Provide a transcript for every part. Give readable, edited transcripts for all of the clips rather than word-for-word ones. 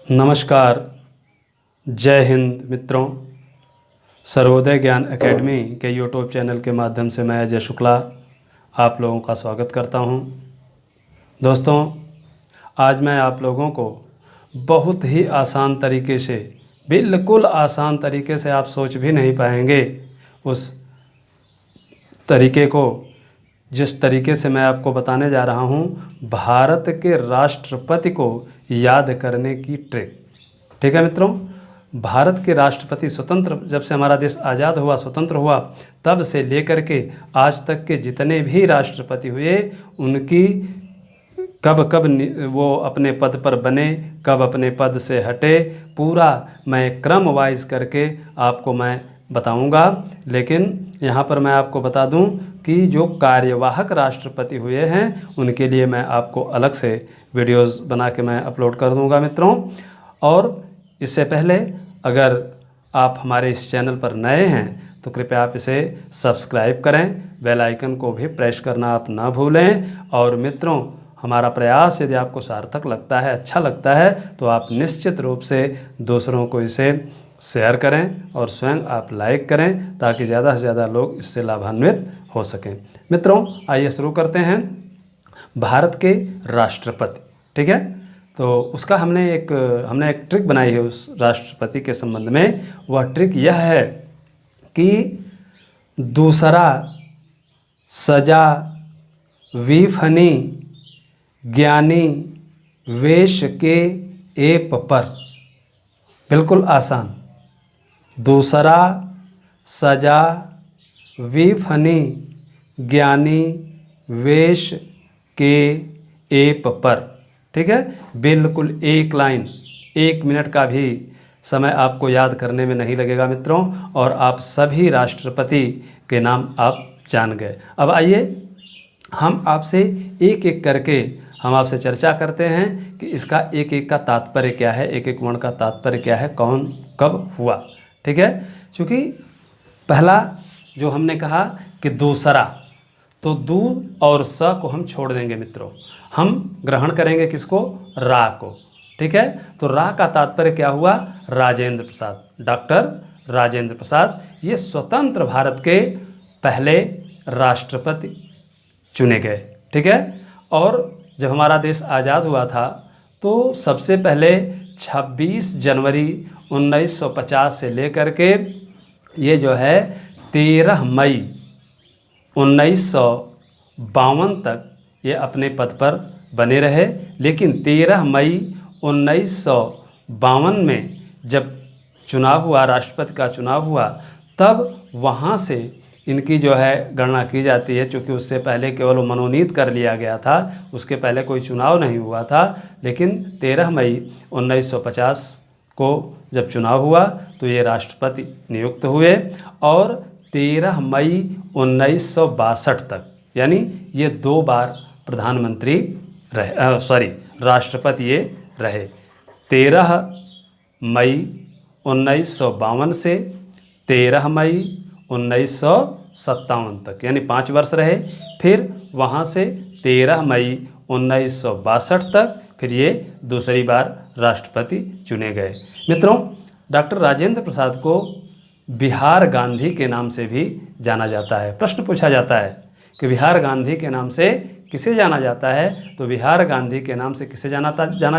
नमस्कार, जय हिंद मित्रों। सर्वोदय ज्ञान एकेडमी के यूट्यूब चैनल के माध्यम से मैं अजय शुक्ला आप लोगों का स्वागत करता हूं। दोस्तों, आज मैं आप लोगों को बहुत ही आसान तरीके से, बिल्कुल आसान तरीके से, आप सोच भी नहीं पाएंगे उस तरीके को, जिस तरीके से मैं आपको बताने जा रहा हूं, भारत के राष्ट्रपति को याद करने की ट्रिक। ठीक है मित्रों, भारत के राष्ट्रपति स्वतंत्र, जब से हमारा देश आज़ाद हुआ, स्वतंत्र हुआ, तब से लेकर के आज तक के जितने भी राष्ट्रपति हुए, उनकी कब कब वो अपने पद पर बने, कब अपने पद से हटे, पूरा मैं क्रम वाइज करके आपको मैं बताऊंगा। लेकिन यहाँ पर मैं आपको बता दूं कि जो कार्यवाहक राष्ट्रपति हुए हैं, उनके लिए मैं आपको अलग से वीडियोस बना के मैं अपलोड कर दूंगा मित्रों। और इससे पहले अगर आप हमारे इस चैनल पर नए हैं तो कृपया आप इसे सब्सक्राइब करें, बेल आइकन को भी प्रेस करना आप ना भूलें। और मित्रों, हमारा प्रयास यदि आपको सार्थक लगता है, अच्छा लगता है, तो आप निश्चित रूप से दूसरों को इसे शेयर करें और स्वयं आप लाइक करें, ताकि ज़्यादा से ज़्यादा लोग इससे लाभान्वित हो सकें। मित्रों, आइए शुरू करते हैं। भारत के राष्ट्रपति, ठीक है, तो उसका हमने एक ट्रिक बनाई है उस राष्ट्रपति के संबंध में। वह ट्रिक यह है कि दूसरा सजा विफनी ज्ञानी वेश के एप पर। बिल्कुल आसान। दूसरा सजा विफनी ज्ञानी वेश के एप पर। ठीक है, बिल्कुल एक लाइन, 1 मिनट का भी समय आपको याद करने में नहीं लगेगा मित्रों, और आप सभी राष्ट्रपति के नाम आप जान गए। अब आइए हम आपसे एक एक करके हम आपसे चर्चा करते हैं कि इसका एक एक का तात्पर्य क्या है, एक एक वर्ण का तात्पर्य क्या है, कौन कब हुआ। ठीक है, क्योंकि पहला जो हमने कहा कि दूसरा, तो दू और स को हम छोड़ देंगे मित्रों, हम ग्रहण करेंगे किसको? रा को। ठीक है, तो रा का तात्पर्य क्या हुआ? राजेंद्र प्रसाद, डॉक्टर राजेंद्र प्रसाद। ये स्वतंत्र भारत के पहले राष्ट्रपति चुने गए। ठीक है, और जब हमारा देश आज़ाद हुआ था तो सबसे पहले 26 जनवरी 1950 से लेकर के ये जो है 13 मई 1952 तक ये अपने पद पर बने रहे। लेकिन 13 मई 1952 में जब चुनाव हुआ, राष्ट्रपति का चुनाव हुआ, तब वहाँ से इनकी जो है गणना की जाती है, क्योंकि उससे पहले केवल मनोनीत कर लिया गया था, उसके पहले कोई चुनाव नहीं हुआ था। लेकिन 13 मई 1950 को जब चुनाव हुआ तो ये राष्ट्रपति नियुक्त हुए, और 13 मई 1962 तक, यानी ये 2 बार प्रधानमंत्री रहे, राष्ट्रपति ये रहे। 13 मई 1952 से 13 मई 1957 तक, यानी 5 वर्ष रहे। फिर वहाँ से 13 मई 1962 तक फिर ये दूसरी बार राष्ट्रपति चुने गए। मित्रों, डॉक्टर राजेंद्र प्रसाद को बिहार गांधी के नाम से भी जाना जाता है। प्रश्न पूछा जाता है कि बिहार गांधी के नाम से किसे जाना जाता है? तो बिहार गांधी के नाम से किसे जाना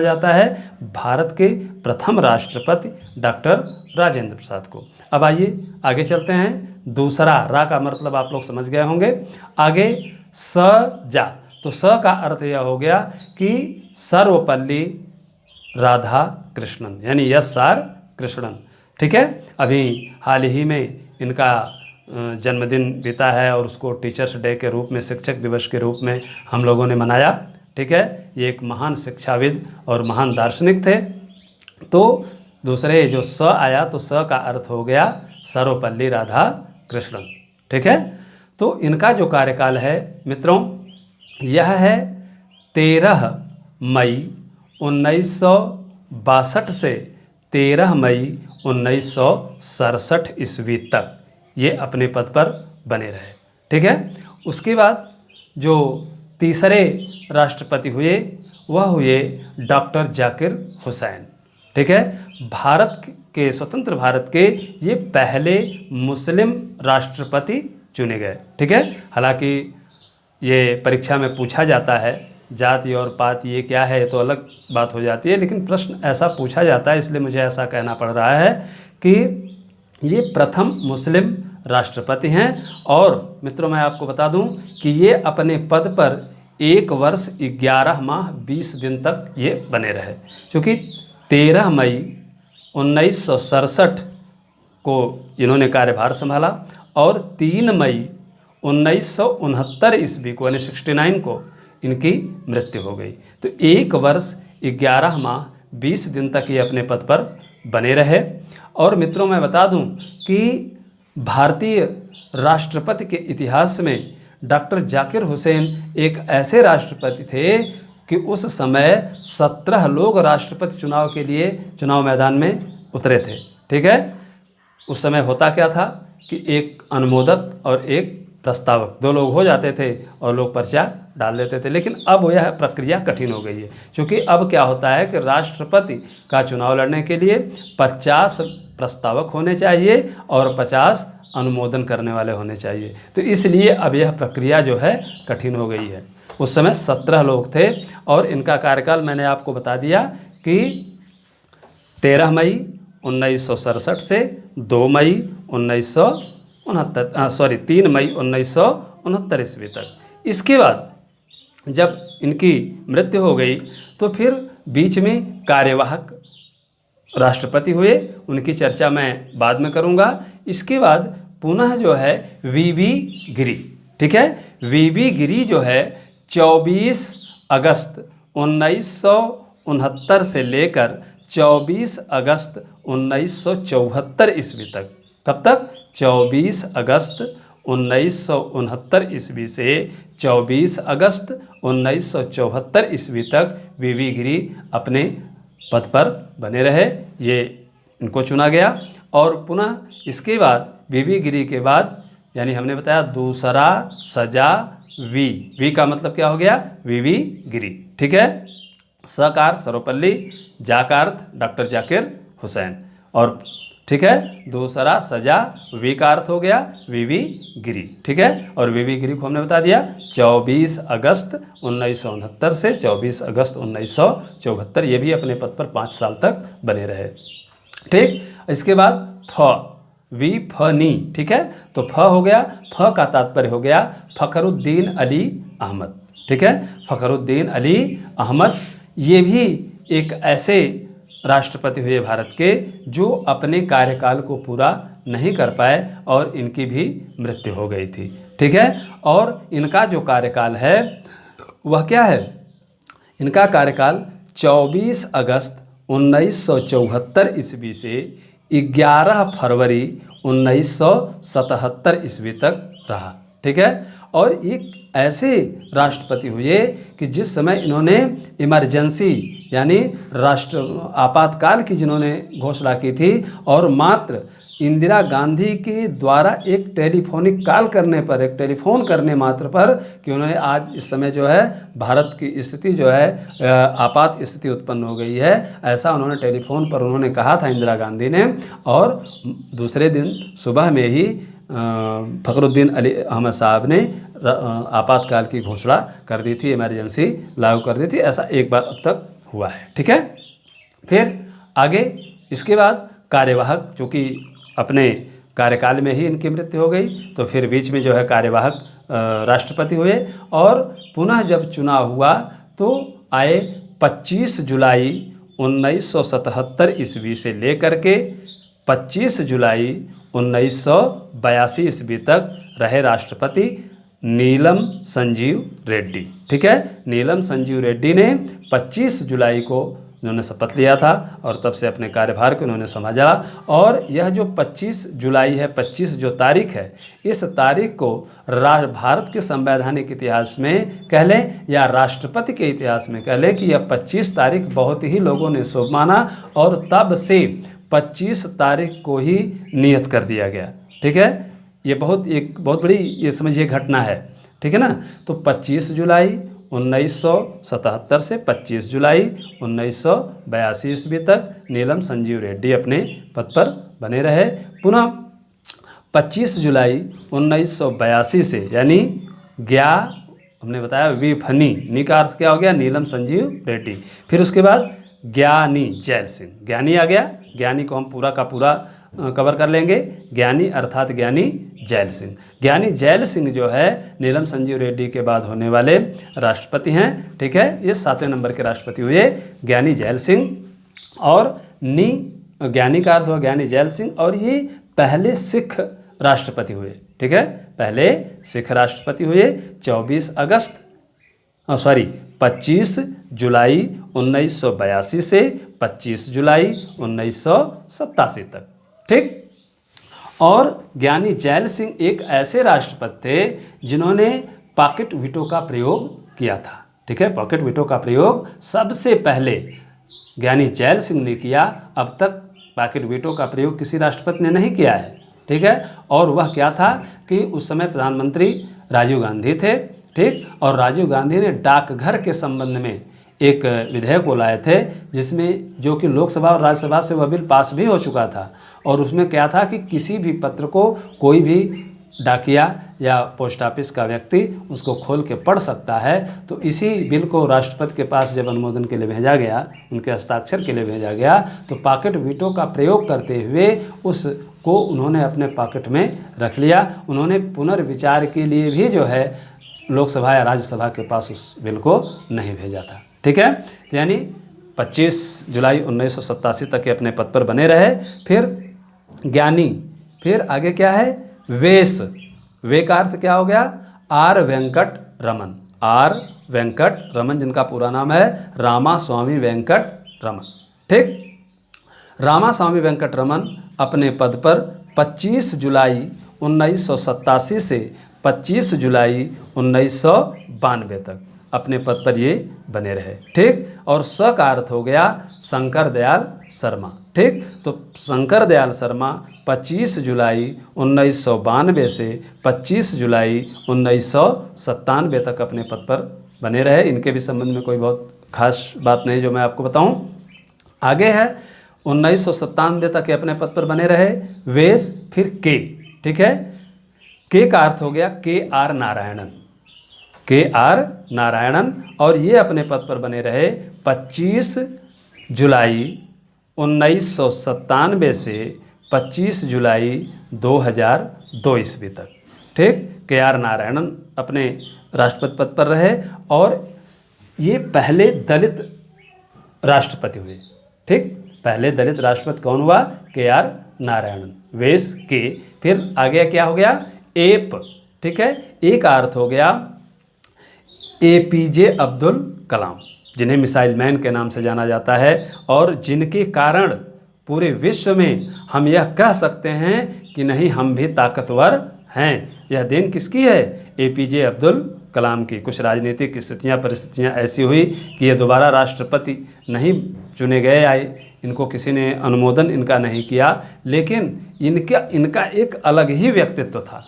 जाता है? भारत के प्रथम राष्ट्रपति डॉक्टर राजेंद्र प्रसाद को। अब आइए आगे चलते हैं। दूसरा, रा का मतलब आप लोग समझ गए होंगे। आगे सजा, तो स का अर्थ यह हो गया कि सर्वपल्ली राधा कृष्णन, यानी SR कृष्णन। ठीक है, अभी हाल ही में इनका जन्मदिन बीता है और उसको टीचर्स डे के रूप में, शिक्षक दिवस के रूप में हम लोगों ने मनाया। ठीक है, ये एक महान शिक्षाविद और महान दार्शनिक थे। तो दूसरे जो स आया, तो स का अर्थ हो गया सर्वपल्ली राधा कृष्णन। ठीक है, तो इनका जो कार्यकाल है मित्रों, यह है 13 मई 1962 से 13 मई 1967 ईस्वी तक ये अपने पद पर बने रहे। ठीक है, उसके बाद जो तीसरे राष्ट्रपति हुए वह हुए डॉक्टर जाकिर हुसैन। ठीक है। भारत के स्वतंत्र भारत के ये पहले मुस्लिम राष्ट्रपति चुने गए, ठीक है। हालांकि ये परीक्षा में पूछा जाता है, जाति और पात ये क्या है, ये तो अलग बात हो जाती है, लेकिन प्रश्न ऐसा पूछा जाता है, इसलिए मुझे ऐसा कहना पड़ रहा है कि ये प्रथम मुस्लिम राष्ट्रपति हैं। और मित्रों मैं आपको बता दूं कि ये अपने पद पर 1 वर्ष 11 माह 20 दिन तक ये बने रहे, क्योंकि 13 मई 1967 को इन्होंने कार्यभार संभाला और 3 मई 1969 ईस्वी को यानी 69 को इनकी मृत्यु हो गई। तो 1 वर्ष 11 माह 20 दिन तक ये अपने पद पर बने रहे। और मित्रों मैं बता दूं कि भारतीय राष्ट्रपति के इतिहास में डॉक्टर जाकिर हुसैन एक ऐसे राष्ट्रपति थे कि उस समय 17 लोग राष्ट्रपति चुनाव के लिए चुनाव मैदान में उतरे थे, ठीक है। उस समय होता क्या था कि एक अनुमोदक और एक प्रस्तावक, 2 लोग हो जाते थे और लोग पर्चा डाल देते थे। लेकिन अब यह प्रक्रिया कठिन हो गई है, क्योंकि अब क्या होता है कि राष्ट्रपति का चुनाव लड़ने के लिए 50 प्रस्तावक होने चाहिए और 50 अनुमोदन करने वाले होने चाहिए। तो इसलिए अब यह प्रक्रिया जो है कठिन हो गई है। उस समय 17 लोग थे और इनका कार्यकाल मैंने आपको बता दिया कि 13 मई 1967 से 2 मई 3 मई 1969 ईस्वी तक। इसके बाद जब इनकी मृत्यु हो गई तो फिर बीच में कार्यवाहक राष्ट्रपति हुए, उनकी चर्चा मैं बाद में करूंगा। इसके बाद पुनः जो है वीवी गिरी, ठीक है। वीवी गिरी जो है 24 अगस्त 1969 से लेकर 24 अगस्त 1974 ईस्वी तक। कब तक? 24 अगस्त 1969 ईस्वी से 24 अगस्त 1974 ईस्वी तक वीवी गिरी अपने पद पर बने रहे। ये इनको चुना गया और पुनः इसके बाद वीवी गिरी के बाद यानी हमने बताया दूसरा सजा वी का मतलब क्या हो गया? वीवी गिरी, ठीक है। सकार सर्वपल्ली, जाकार्थ डॉक्टर जाकिर हुसैन और ठीक है, दूसरा सजा वी का अर्थ हो गया वीवी गिरी, ठीक है। और वीवी गिरी को हमने बता दिया 24 अगस्त 1969 से 24 अगस्त 1974, ये भी अपने पद पर 5 साल तक बने रहे, ठीक। इसके बाद वी फ नी, ठीक है। तो फ हो गया, फ का तात्पर्य हो गया फखरुद्दीन अली अहमद, ठीक है। फखरुद्दीन अली अहमद ये भी एक ऐसे राष्ट्रपति हुए भारत के जो अपने कार्यकाल को पूरा नहीं कर पाए और इनकी भी मृत्यु हो गई थी, ठीक है। और इनका जो कार्यकाल है वह क्या है? इनका कार्यकाल 24 अगस्त 1974 ईस्वी से 11 फरवरी 1977 ईस्वी तक रहा, ठीक है। और एक ऐसे राष्ट्रपति हुए कि जिस समय इन्होंने इमरजेंसी यानी राष्ट्र आपातकाल की जिन्होंने घोषणा की थी और मात्र इंदिरा गांधी के द्वारा एक टेलीफोनिक कॉल करने पर, एक टेलीफोन करने मात्र पर कि उन्होंने आज इस समय जो है भारत की स्थिति जो है आपात स्थिति उत्पन्न हो गई है, ऐसा उन्होंने टेलीफोन पर उन्होंने कहा था इंदिरा गांधी ने। और दूसरे दिन सुबह में ही फखरुद्दीन अली अहमद साहब ने आपातकाल की घोषणा कर दी थी, इमरजेंसी लागू कर दी थी। ऐसा एक बार अब तक हुआ है, ठीक है। फिर आगे इसके बाद कार्यवाहक, चूँकि अपने कार्यकाल में ही इनकी मृत्यु हो गई तो फिर बीच में जो है कार्यवाहक राष्ट्रपति हुए और पुनः जब चुनाव हुआ तो आए 25 जुलाई 1977 ईस्वी से लेकर के 25 जुलाई 1982 ईस्वी तक रहे राष्ट्रपति नीलम संजीव रेड्डी, ठीक है। नीलम संजीव रेड्डी ने 25 जुलाई को इन्होंने शपथ लिया था और तब से अपने कार्यभार को इन्होंने संभाला। और यह जो 25 जुलाई है, 25 जो तारीख है, इस तारीख को भारत के संवैधानिक इतिहास में कह लें या राष्ट्रपति के इतिहास में कह लें कि यह 25 तारीख बहुत ही लोगों ने शुभ माना और तब से 25 तारीख को ही नियत कर दिया गया, ठीक है। ये एक बहुत बड़ी ये समझिए घटना है, ठीक है ना। तो 25 जुलाई 1977 से 25 जुलाई 1982 ईस्वी तक नीलम संजीव रेड्डी अपने पद पर बने रहे। पुनः 25 जुलाई 1982 से यानी हमने बताया विफनी, नी का अर्थ क्या हो गया, नीलम संजीव रेड्डी। फिर उसके बाद ज्ञानी जैल सिंह, ज्ञानी आ गया, ज्ञानी को हम पूरा का पूरा कवर कर लेंगे। ज्ञानी अर्थात ज्ञानी जैल सिंह। ज्ञानी जैल सिंह जो है नीलम संजीव रेड्डी के बाद होने वाले राष्ट्रपति हैं। ठीक है, ये 7वें नंबर के राष्ट्रपति हुए ज्ञानी जैल सिंह। और ज्ञानी का अर्थ हुआ ज्ञानी जैल सिंह, और ये पहले सिख राष्ट्रपति हुए। ठीक है, पहले सिख राष्ट्रपति हुए 25 जुलाई 1982 से 25 जुलाई 1987 तक। ठीक, और ज्ञानी जैल सिंह एक ऐसे राष्ट्रपति थे जिन्होंने पॉकेट वीटो का प्रयोग किया था। ठीक है, पॉकेट वीटो का प्रयोग सबसे पहले ज्ञानी जैल सिंह ने किया। अब तक पॉकेट वीटो का प्रयोग किसी राष्ट्रपति ने नहीं किया है। ठीक है, और वह क्या था कि उस समय प्रधानमंत्री राजीव गांधी थे। ठीक, और राजीव गांधी ने डाकघर के संबंध में एक विधेयक को लाए थे, जिसमें जो कि लोकसभा और राज्यसभा से वह बिल पास भी हो चुका था। और उसमें क्या था कि किसी भी पत्र को कोई भी डाकिया या पोस्ट ऑफिस का व्यक्ति उसको खोल के पढ़ सकता है। तो इसी बिल को राष्ट्रपति के पास जब अनुमोदन के लिए भेजा गया, उनके हस्ताक्षर के लिए भेजा गया, तो पॉकेट वीटो का प्रयोग करते हुए उसको उन्होंने अपने पॉकेट में रख लिया। उन्होंने पुनर्विचार के लिए भी जो है लोकसभा या राज्यसभा के पास उस बिल को नहीं भेजा था। ठीक है, तो यानी 25 जुलाई 1987 तक के अपने पद पर बने रहे। फिर ज्ञानी, फिर आगे क्या है, वेश। वे का अर्थ क्या हो गया, आर वेंकट रमन। आर वेंकट रमन, जिनका पूरा नाम है रामास्वामी वेंकट रमन। ठीक, रामास्वामी वेंकट रमन अपने पद पर 25 जुलाई 1987 से 25 जुलाई 1992 तक अपने पद पर ये बने रहे। ठीक, और स का अर्थ हो गया शंकर दयाल शर्मा। ठीक, तो शंकर दयाल शर्मा 25 जुलाई 1992 से 25 जुलाई 1997 तक अपने पद पर बने रहे। इनके भी संबंध में कोई बहुत खास बात नहीं जो मैं आपको बताऊं। आगे है 1997 तक के अपने पद पर बने रहे वेश। फिर के। ठीक है, के का अर्थ हो गया के आर नारायणन। के आर नारायणन, और ये अपने पद पर बने रहे 25 जुलाई 1997 से 25 जुलाई 2002 ईस्वी तक। ठीक, के आर नारायणन अपने राष्ट्रपति पद पर रहे, और ये पहले दलित राष्ट्रपति हुए। ठीक, पहले दलित राष्ट्रपति कौन हुआ, के आर नारायणन। वेश के। फिर आगे क्या हो गया, एप। ठीक है, ए का अर्थ हो गया APJ अब्दुल कलाम, जिन्हें मिसाइल मैन के नाम से जाना जाता है, और जिनके कारण पूरे विश्व में हम यह कह सकते हैं कि नहीं, हम भी ताकतवर हैं। यह देन किसकी है, APJ अब्दुल कलाम की। कुछ राजनीतिक परिस्थितियां ऐसी हुई कि ये दोबारा राष्ट्रपति नहीं चुने गए, इनको किसी ने अनुमोदन इनका नहीं किया, लेकिन इनका एक अलग ही व्यक्तित्व था।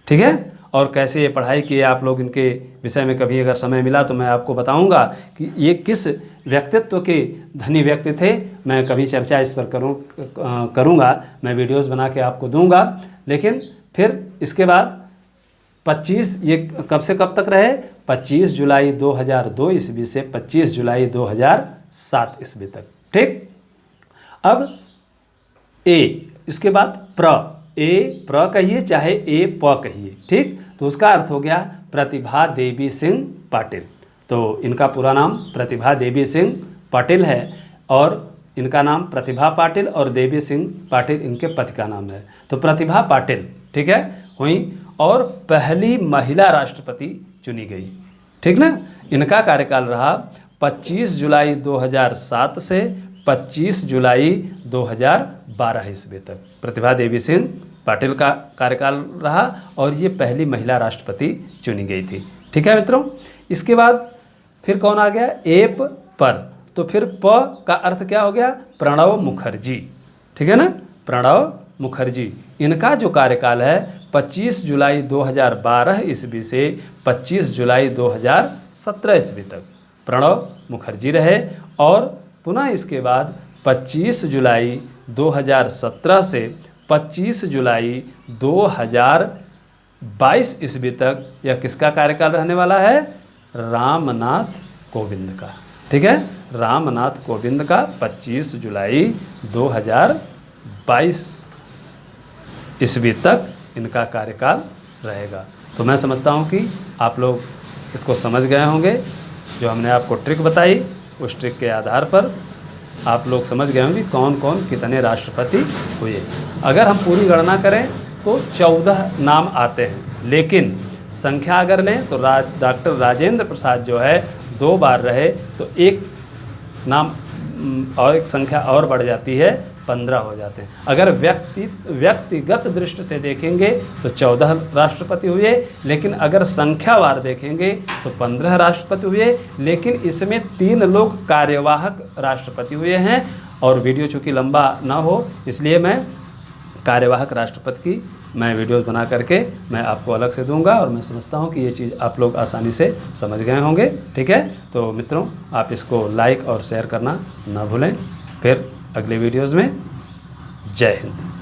ठीक है, और कैसे ये पढ़ाई की, आप लोग इनके विषय में कभी अगर समय मिला तो मैं आपको बताऊंगा कि ये किस व्यक्तित्व के धनी व्यक्ति थे। मैं कभी चर्चा इस पर करूंगा, मैं वीडियोस बना के आपको दूंगा। लेकिन फिर इसके बाद 25, ये कब से कब तक रहे, 25 जुलाई 2002 ईस्वी से 25 जुलाई 2007 ईस्वी तक। ठीक, अब ए, इसके बाद प्र कहिए चाहे ए प कहिए। ठीक, तो उसका अर्थ हो गया प्रतिभा देवी सिंह पाटिल। तो इनका पूरा नाम प्रतिभा देवी सिंह पाटिल है, और इनका नाम प्रतिभा पाटिल और देवी सिंह पाटिल इनके पति का नाम है। तो प्रतिभा पाटिल, ठीक है, हुई, और पहली महिला राष्ट्रपति चुनी गई। ठीक ना, इनका कार्यकाल रहा 25 जुलाई 2007 से 25 जुलाई 2012 ईस्वी तक। प्रतिभा देवी सिंह पाटिल का कार्यकाल रहा, और ये पहली महिला राष्ट्रपति चुनी गई थी। ठीक है मित्रों, इसके बाद फिर कौन आ गया, एप पर। तो फिर प का अर्थ क्या हो गया, प्रणब मुखर्जी। ठीक है ना, प्रणब मुखर्जी। इनका जो कार्यकाल है 25 जुलाई 2012 ईस्वी से 25 जुलाई 2017 ईस्वी तक प्रणब मुखर्जी रहे और पुनः इसके बाद 25 जुलाई 2017 से 25 जुलाई 2022 ईस्वी तक यह किसका कार्यकाल रहने वाला है? रामनाथ कोविंद का। ठीक है, रामनाथ कोविंद का 25 जुलाई 2022 ईस्वी तक इनका कार्यकाल रहेगा। तो मैं समझता हूँ कि आप लोग इसको समझ गए होंगे। जो हमने आपको ट्रिक बताई उस ट्रिक के आधार पर आप लोग समझ गए होंगे कौन कौन कितने राष्ट्रपति हुए। अगर हम पूरी गणना करें तो 14 नाम आते हैं, लेकिन संख्या अगर लें तो डॉक्टर राजेंद्र प्रसाद जो है 2 बार रहे, तो एक नाम और एक संख्या और बढ़ जाती है, 15 हो जाते हैं। अगर व्यक्तिगत दृष्टि से देखेंगे तो 14 राष्ट्रपति हुए, लेकिन अगर संख्यावार देखेंगे तो 15 राष्ट्रपति हुए, लेकिन इसमें 3 लोग कार्यवाहक राष्ट्रपति हुए हैं। और वीडियो चूँकि लंबा ना हो इसलिए मैं कार्यवाहक राष्ट्रपति की मैं वीडियोस बना करके मैं आपको अलग से दूंगा, और मैं समझता हूं कि ये चीज़ आप लोग आसानी से समझ गए होंगे। ठीक है, तो मित्रों आप इसको लाइक और शेयर करना ना भूलें। फिर अगले वीडियोस में जय हिंद।